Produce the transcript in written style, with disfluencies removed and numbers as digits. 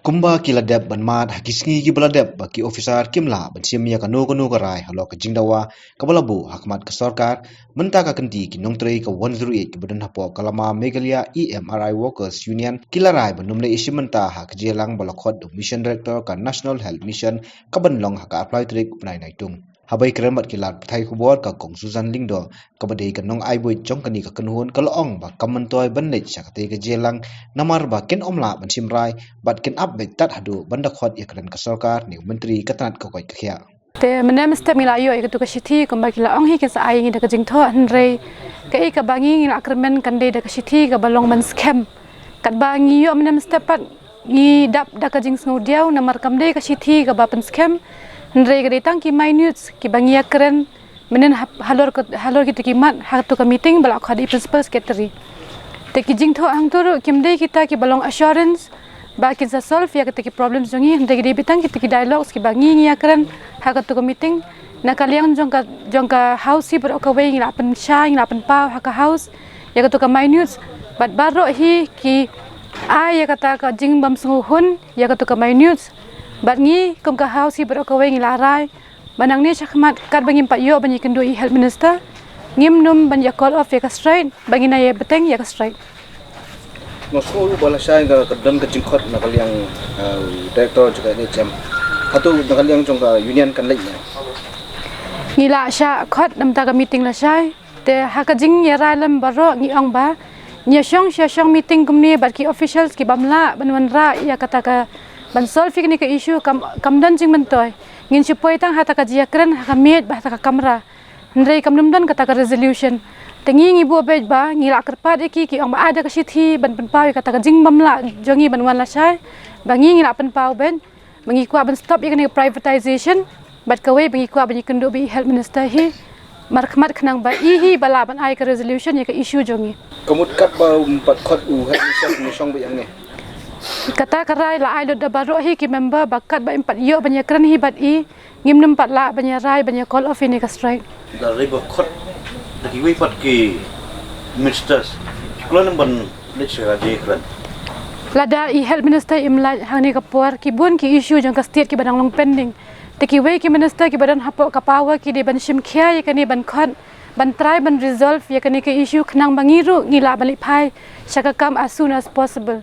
Kumba kiladep banmat hakisngi ki baladep baki ofisar kimla bansim ya kanu karai halo ka jingdawa ka balabu hakmat ka sarkar menta ka kenti ki nongtrei ka 108 ki badan hapo kalama Meghalaya EMRI Workers Union kilarai banumle isimenta ha ka jelang balakhot mission director ka National Health Mission ka banlong ha ka apply trik nai tung habai kremat kilat thai khubor ka kong Susan Lingdo ka badei ka nong aiboi chong kani ka kanhun ka laong ba kamantoy bannet sakate ka jelang namar ba ken omla bansim rai bat ken up be tat hadu banda khot yakran ka sarkar ni menteri katanat ka koi khya te menem step milayo ikatu ka sithi kumba kila ong hi ke sa ai ngi ka jingtho hanrei ka e ka bangi ngi akrmen kande da ka sithi ka balong man scam kat bangi yo menem step pat ngi dap da ka jing sngo diaw namar kamde ka sithi ka ba pen scam hanrei ka detang ki minutes ki bangi akren menen halor ki mat hatu ka meeting bala khadi principal secretary te ki jingtho ang tur kimde kita ki balong assurance bakin sa solve ya ketiki problem zongi ndegi di bitang ketiki dialogues ki bangi ngi akran hakatu meeting na kaliang jongka house hi bro ka wei ngi lapen sha ngi lapen pa haka house ya ketu ka minutes bat baro hi ki ya kata ka jing bam sungu hun ya ketu ka minutes bat ngi kum ka house hi bro ka wei ngi larai banang ni chakmat kat bangi pat yo banyi kendo i health minister ngim num ban ya call off ya ka straight bangi na ya beteng ya ka straight Moskow bola saya ke dan ke jingkot nak kalian direktor juga ni jam atau nak kalian jongka union kan lainnya ngila sha khot nam ta ka meeting la shai te haka jing ya railam baro ngi ong ba nya shong meeting kumni barki officials ki bamla banwan ra ya kata ka ban solve ni ka issue kam dan jing mentoy ngin supaya tang hata ka jiakren haka met ba hata ka kamera ndrei kam num dan kata ka resolution tengi ngi bu bej ba ngi la kerpat iki ki ong ba ada ka sithi ban pawi kata ka jing bamla jongi ban wan la shai bangi ngi la pen paw ben bangi kwa ban stop ikani privatization bat ka we bangi kwa bangi kendo bi health minister hi markmat khnang ba hi bala ban ai ka resolution ya ka issue jongi kamut kat ba empat khot head ni song bi yang ni kata karai la ai lo da baro hi ki member bakat ba empat yo banya kran hi bat i ngim num pat la banya rai banya call off ni ka strike da riba khot lagi wei pat ki ministers kulan ban lecture de kran lada i health minister imla hangni ka por ki bun ki issue jang ka state ki badang long pending te ki wei ki minister ki badan hapo ka power ki de ban sim khya ya kani ban khot ban try ban resolve ya kani ka issue khnang bangiru ngila bali phai shaka kam as soon as possible